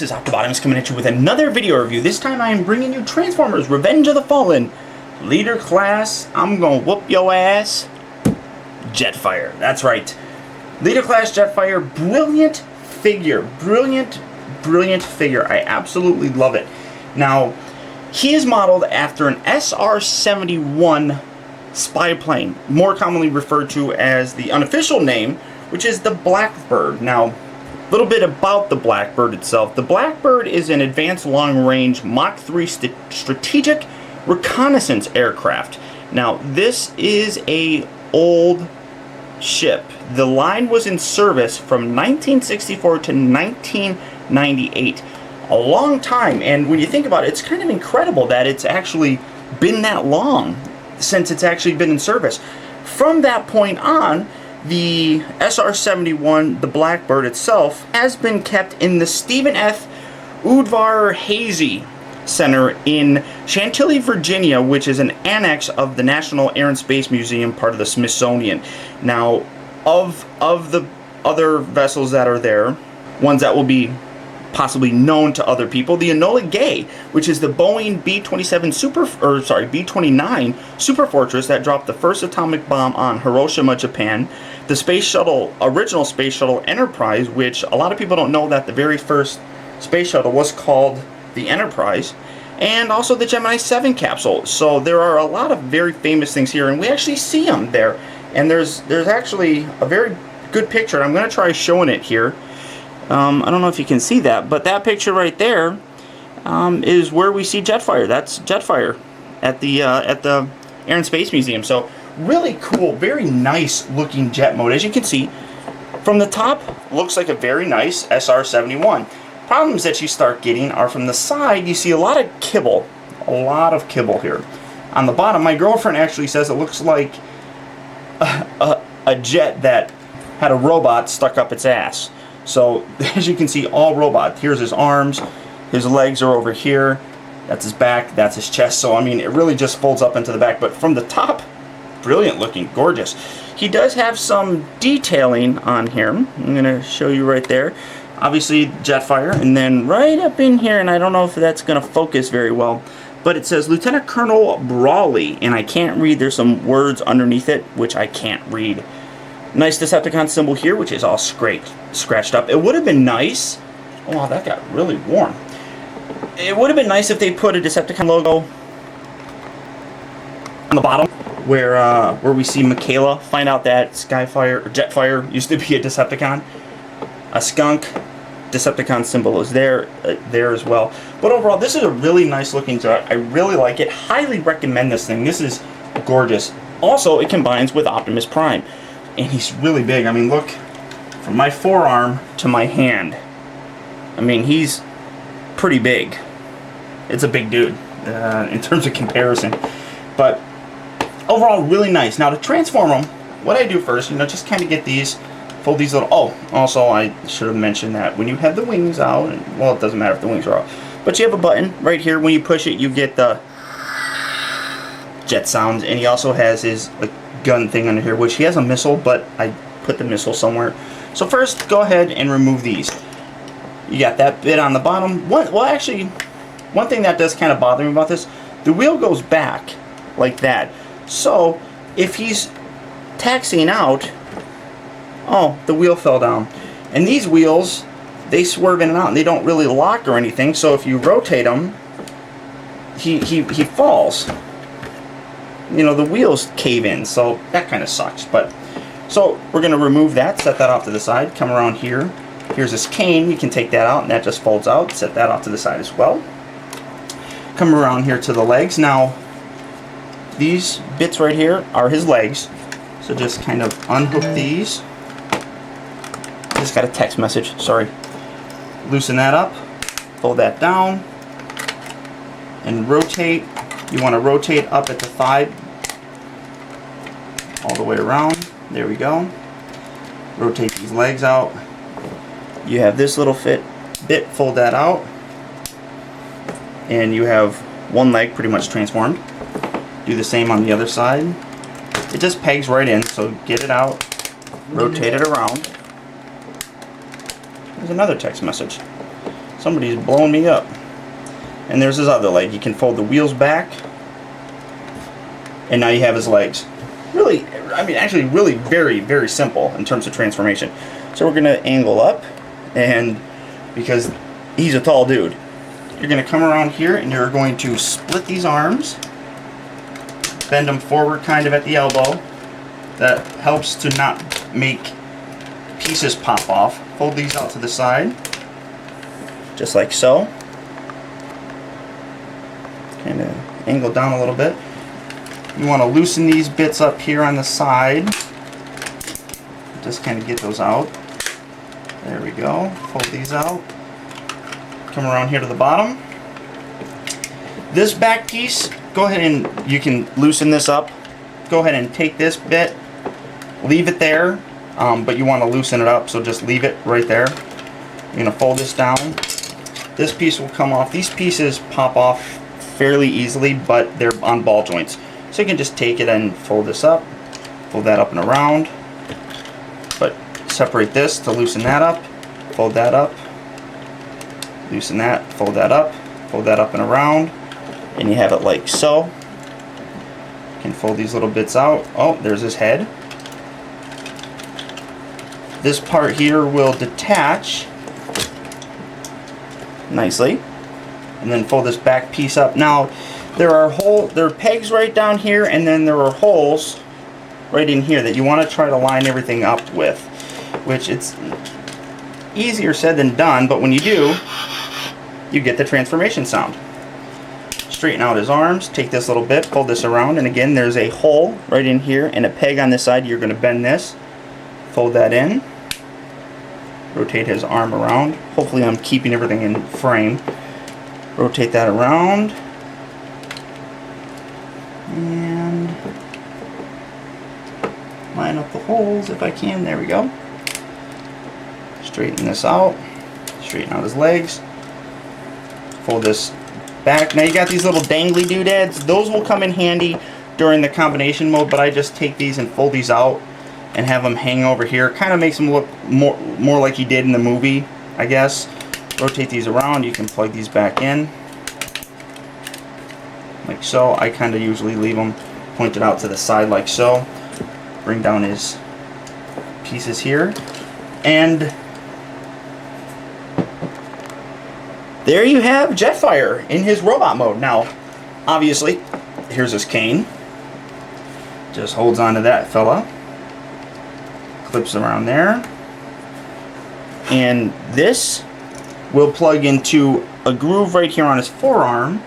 this is Optimus coming at you with another video review. This time I am bringing you Transformers Revenge of the Fallen. Leader class, I'm gonna whoop your ass, Jetfire. That's right. Leader class Jetfire, brilliant figure. Brilliant figure. I absolutely love it. Now, he is modeled after an SR-71 spy plane, more commonly referred to as the unofficial name, which is the Blackbird. Now, a little bit about the Blackbird itself. The Blackbird is an advanced long-range Mach 3 strategic reconnaissance aircraft. Now, this is a old ship. The line was in service from 1964 to 1998. A long time, and when you think about it, it's kind of incredible that it's actually been that long since it's actually been in service. From that point on, the SR-71, the Blackbird itself, has been kept in the Stephen F. Udvar-Hazy Center in Chantilly, Virginia, which is an annex of the National Air and Space Museum, part of the Smithsonian. Now, of the other vessels that are there, ones that will be possibly known to other people, the Enola Gay, which is the Boeing B-29 Super Fortress that dropped the first atomic bomb on Hiroshima, Japan. The space shuttle, original space shuttle Enterprise, which a lot of people don't know that the very first space shuttle was called the Enterprise, and also the Gemini 7 capsule. So there are a lot of very famous things here, and we actually see them there. And there's actually a very good picture. I'm going to try showing it here. I don't know if you can see that, but that picture right there is where we see Jetfire. That's Jetfire at the Air and Space Museum. So really cool, very nice looking jet mode. As you can see, from the top, looks like a very nice SR-71. Problems that you start getting are from the side. You see a lot of kibble here. On the bottom, my girlfriend actually says it looks like a jet that had a robot stuck up its ass. So, as you can see, all robot. Here's his arms, his legs are over here, that's his back, that's his chest. So, I mean, it really just folds up into the back. But from the top, brilliant looking, gorgeous. He does have some detailing on here. I'm going to show you right there. Obviously, Jetfire, and then right up in here, and I don't know if that's going to focus very well, but it says Lieutenant Colonel Brawley, and I can't read. There's some words underneath it, which I can't read. Nice Decepticon symbol here, which is all scratched up. It would have been nice. Oh, wow, that got really warm. It would have been nice if they put a Decepticon logo on the bottom, where we see Michaela. Find out that Jetfire used to be a Decepticon. A skunk Decepticon symbol is there as well. But overall, this is a really nice looking jet. I really like it. Highly recommend this thing. This is gorgeous. Also, it combines with Optimus Prime. And he's really big. I mean, look, from my forearm to my hand. I mean, he's pretty big. It's a big dude in terms of comparison. But overall, really nice. Now, to transform them, what I do first, just kind of get these, fold these little... Oh, also, I should have mentioned that when you have the wings out, well, it doesn't matter if the wings are off, but you have a button right here. When you push it, you get the jet sounds, and he also has his gun thing under here, which he has a missile, but I put the missile somewhere. So first, go ahead and remove these. You got that bit on the bottom. Well, actually, one thing that does kind of bother me about this, the wheel goes back like that. So if he's taxiing out, oh, the wheel fell down. And these wheels, they swerve in and out, and they don't really lock or anything. So if you rotate them, he falls. The wheels cave in, so that kind of sucks. But so we're going to remove that, set that off to the side, come around here. Here's this cane, you can take that out, and that just folds out. Set that off to the side as well. Come around here to the legs. Now, these bits right here are his legs. So just kind of unhook these. Just got a text message, sorry. Loosen that up, fold that down, and rotate. You want to rotate up at the thigh all the way around. There we go. Rotate these legs out. You have this little bit, fold that out, and you have one leg pretty much transformed. Do the same on the other side. It just pegs right in, so get it out, rotate it around. There's another text message. Somebody's blowing me up. And there's his other leg. You can fold the wheels back. And now you have his legs. Really, I mean, actually really very, very simple in terms of transformation. So we're going to angle up. And because he's a tall dude, you're going to come around here and you're going to split these arms. Bend them forward kind of at the elbow. That helps to not make pieces pop off. Fold these out to the side. Just like so. Kind of angle down a little bit. You want to loosen these bits up here on the side. Just kind of get those out. There we go. Fold these out. Come around here to the bottom. This back piece, go ahead and you can loosen this up. Go ahead and take this bit, leave it there, but you want to loosen it up, so just leave it right there. You're going to fold this down. This piece will come off. These pieces pop off fairly easily, but they're on ball joints. So you can just take it and fold this up, fold that up and around, but separate this to loosen that up, fold that up, loosen that, fold that up and around, and you have it like so. You can fold these little bits out. Oh, there's his head. This part here will detach nicely, and then fold this back piece up. Now there are pegs right down here, and then there are holes right in here that you want to try to line everything up with, which it's easier said than done, but when you do, you get the transformation sound. Straighten out his arms, take this little bit, fold this around, and again there's a hole right in here and a peg on this side. You're going to bend this, fold that in, rotate his arm around. Hopefully I'm keeping everything in frame. Rotate that around, and line up the holes if I can. There we go. Straighten this out, straighten out his legs, fold this back. Now you got these little dangly doodads. Those will come in handy during the combination mode, but I just take these and fold these out and have them hang over here. Kind of makes them look more like he did in the movie, I guess. Rotate these around. You can plug these back in like so. I kind of usually leave them pointed out to the side like so. Bring down his pieces here, and there you have Jetfire in his robot mode. Now, obviously, here's his cane. Just holds onto that fella. Clips around there. And this will plug into a groove right here on his forearm.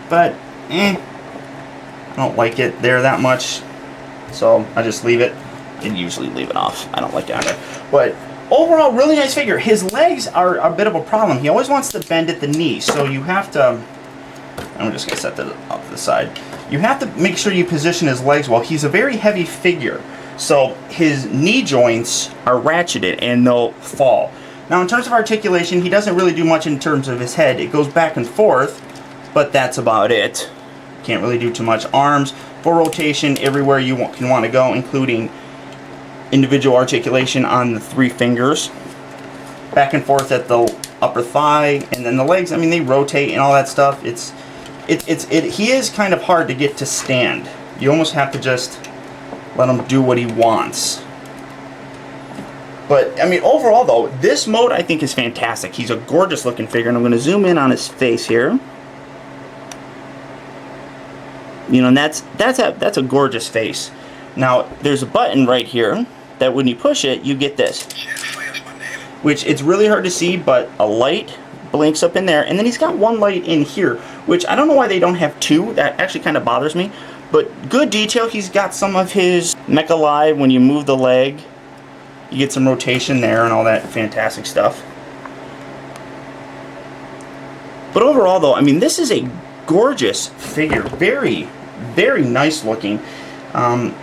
But, I don't like it there that much. So, I just leave it. And usually leave it off. I don't like it either. But overall, really nice figure. His legs are a bit of a problem. He always wants to bend at the knee, so you have to... I'm just going to set that up to the side. You have to make sure you position his legs well. He's a very heavy figure, so his knee joints are ratcheted and they'll fall. Now, in terms of articulation, he doesn't really do much in terms of his head. It goes back and forth, but that's about it. Can't really do too much. Arms, full rotation everywhere you can want to go, including individual articulation on the 3 fingers, back and forth at the upper thigh, and then the legs. I mean, they rotate and all that stuff. He is kind of hard to get to stand. You almost have to just let him do what he wants. But I mean, overall though, this mode I think is fantastic. He's a gorgeous looking figure, and I'm going to zoom in on his face here. You know, and that's a gorgeous face. Now, there's a button right here that when you push it, you get this. Which it's really hard to see, but a light blinks up in there. And then he's got one light in here, which I don't know why they don't have 2. That actually kind of bothers me. But good detail. He's got some of his Mecha Live when you move the leg. You get some rotation there and all that fantastic stuff. But overall, though, I mean, this is a gorgeous figure. Very, very nice looking.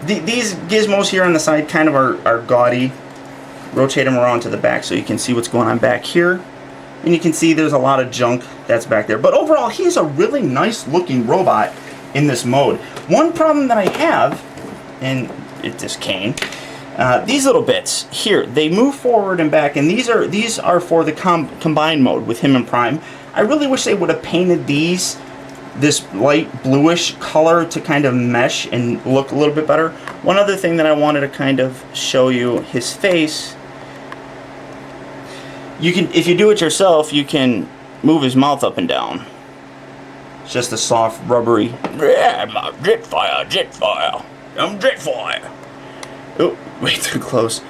These gizmos here on the side kind of are gaudy. Rotate them around to the back so you can see what's going on back here. And you can see there's a lot of junk that's back there. But overall, he's a really nice looking robot in this mode. One problem that I have, and it's this cane, These little bits here, they move forward and back, and these are for the combined mode with him and Prime. I really wish they would have painted these this light bluish color to kind of mesh and look a little bit better. One other thing that I wanted to kind of show you, his face. You can, if you do it yourself, you can move his mouth up and down. It's just a soft, rubbery, yeah, I'm Jetfire, Jetfire, I'm Jetfire. Oh, way too close.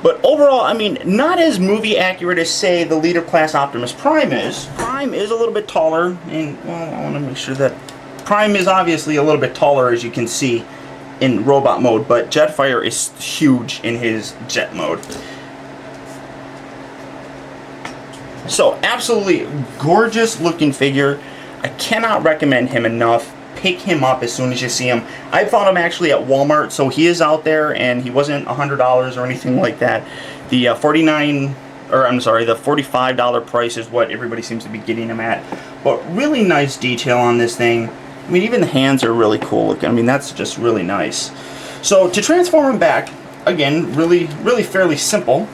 But overall, I mean, not as movie accurate as, say, the leader class Optimus Prime is. Prime is a little bit taller, and, well, I want to make sure that Prime is obviously a little bit taller, as you can see, in robot mode, but Jetfire is huge in his jet mode. So, absolutely gorgeous looking figure. I cannot recommend him enough. Pick him up as soon as you see him. I found him actually at Walmart, so he is out there, and he wasn't $100 or anything like that. The the $45 price is what everybody seems to be getting him at. But really nice detail on this thing. I mean, even the hands are really cool looking. I mean, that's just really nice. So to transform him back, again, really fairly simple.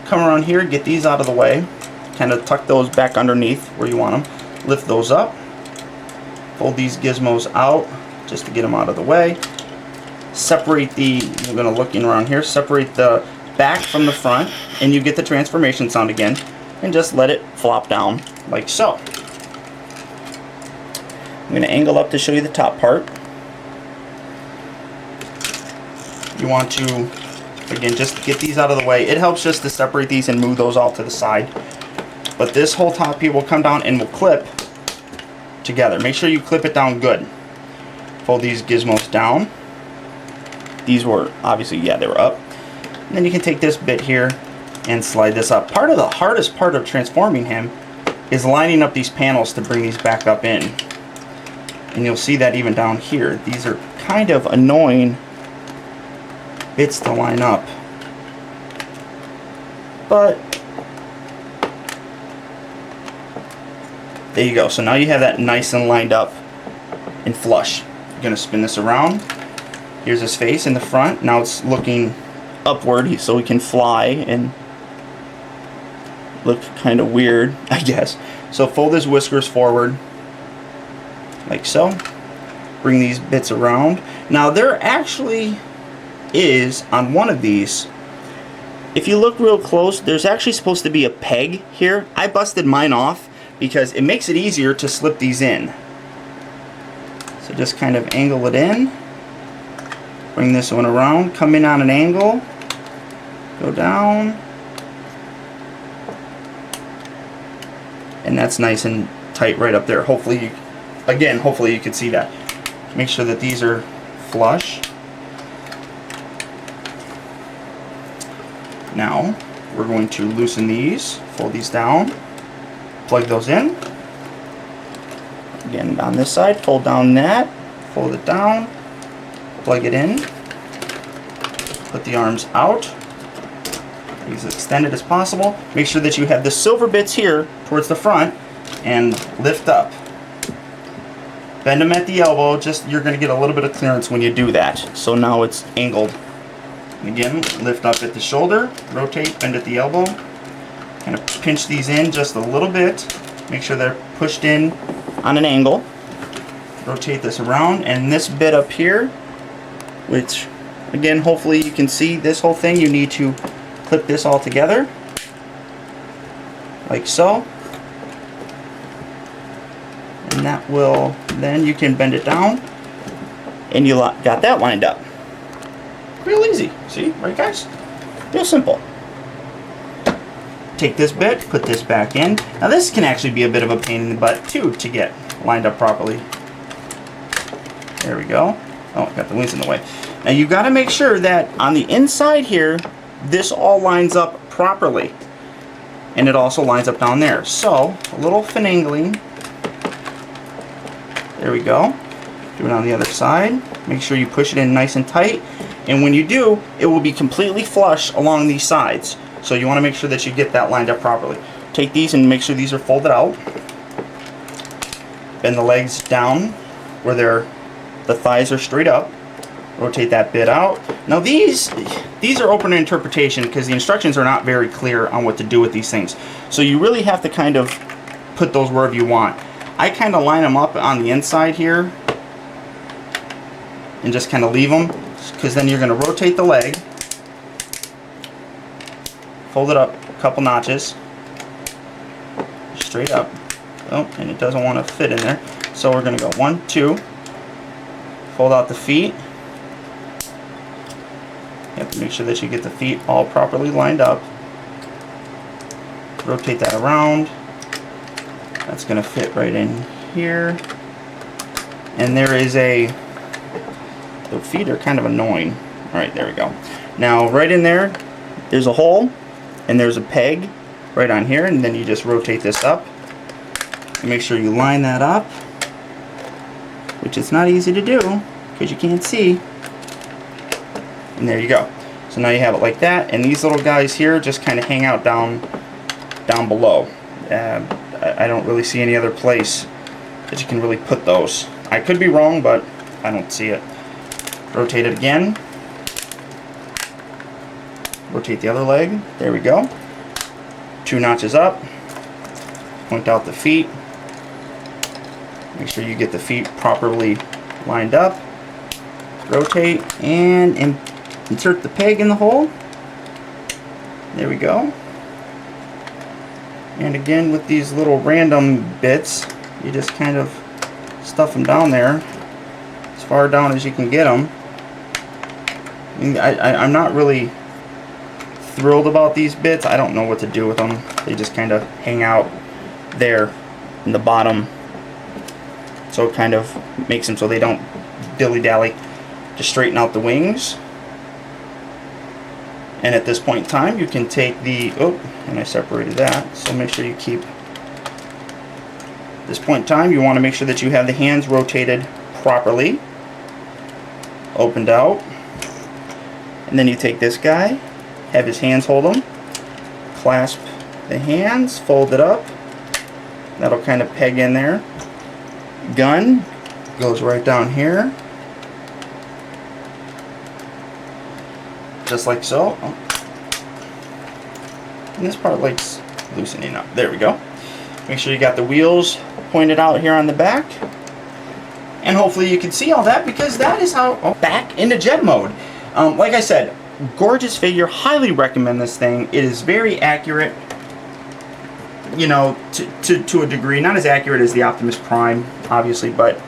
Come around here, get these out of the way. Kind of tuck those back underneath where you want them. Lift those up. Fold these gizmos out just to get them out of the way. Separate the, we're going to look in around here, separate the back from the front, and you get the transformation sound again, and just let it flop down like so. I'm going to angle up to show you the top part. You want to, again, just get these out of the way. It helps just to separate these and move those all to the side. But this whole top here will come down and will clip together. Make sure you clip it down good. Fold these gizmos down. These were obviously, yeah, they were up. And then you can take this bit here and slide this up. Part of the hardest part of transforming him is lining up these panels to bring these back up in. And you'll see that even down here. These are kind of annoying bits to line up. But there you go. So now you have that nice and lined up and flush. You're going to spin this around. Here's his face in the front. Now it's looking upward so he can fly and look kind of weird, I guess. So fold his whiskers forward like so. Bring these bits around. Now there actually is, on one of these, if you look real close, there's actually supposed to be a peg here. I busted mine off because it makes it easier to slip these in. So just kind of angle it in. Bring this one around, come in on an angle, go down, and that's nice and tight right up there. Hopefully you can see that. Make sure that these are flush. Now we're going to loosen these, fold these down, plug those in. Again, on this side, fold down that, fold it down, plug it in, put the arms out, be as extended as possible. Make sure that you have the silver bits here towards the front and lift up. Bend them at the elbow, you're going to get a little bit of clearance when you do that. So now it's angled. And again, lift up at the shoulder, rotate, bend at the elbow. Kind of pinch these in just a little bit. Make sure they're pushed in on an angle. Rotate this around, and this bit up here, which again hopefully you can see this whole thing, you need to clip this all together like so, and that will, then you can bend it down and you got that lined up. Real easy, see, right guys? Real simple. Take this bit, put this back in. Now this can actually be a bit of a pain in the butt too to get lined up properly. There we go. Oh, got the wings in the way. Now you've got to make sure that on the inside here, this all lines up properly. And it also lines up down there. So, a little finagling. There we go. Do it on the other side. Make sure you push it in nice and tight. And when you do, it will be completely flush along these sides. So you want to make sure that you get that lined up properly. Take these and make sure these are folded out. Bend the legs down where the thighs are straight up. Rotate that bit out. Now these are open to interpretation because the instructions are not very clear on what to do with these things. So you really have to kind of put those wherever you want. I kind of line them up on the inside here and just kind of leave them, because then you're going to rotate the leg, fold it up a couple notches, straight up. Oh, and it doesn't want to fit in there. So we're going to go 1, 2, fold out the feet. You have to make sure that you get the feet all properly lined up. Rotate that around. That's going to fit right in here. And there is the feet are kind of annoying. Alright, there we go. Now, right in there, there's a hole, and there's a peg right on here, and then you just rotate this up. And make sure you line that up, which is not easy to do, because you can't see. And there you go. So now you have it like that, and these little guys here just kind of hang out down below. I don't really see any other place that you can really put those. I could be wrong, but I don't see it. Rotate it again. Rotate the other leg. There we go. 2 notches up. Point out the feet. Make sure you get the feet properly lined up. Rotate and insert the peg in the hole. There we go. And again, with these little random bits, you just kind of stuff them down there as far down as you can get them. I'm not really thrilled about these bits. I don't know what to do with them. They just kind of hang out there in the bottom, so it kind of makes them so they don't dilly-dally. Just straighten out the wings. And at this point in time, you can take the, oh, and I separated that, so make sure you keep, at this point in time, you want to make sure that you have the hands rotated properly, opened out, and then you take this guy, have his hands hold them, clasp the hands, fold it up, that'll kind of peg in there. Gun goes right down here, just like so. Oh. And this part likes loosening up. There we go. Make sure you got the wheels pointed out here on the back. And hopefully you can see all that, because that is how, oh, back into jet mode. Like I said, gorgeous figure. Highly recommend this thing. It is very accurate, you know, to a degree. Not as accurate as the Optimus Prime, obviously, but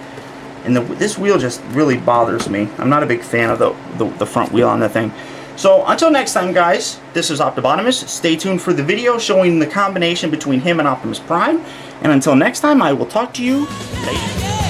this wheel just really bothers me. I'm not a big fan of the front wheel on that thing. So until next time, guys, this is Optimus. Stay tuned for the video showing the combination between him and Optimus Prime. And until next time, I will talk to you later.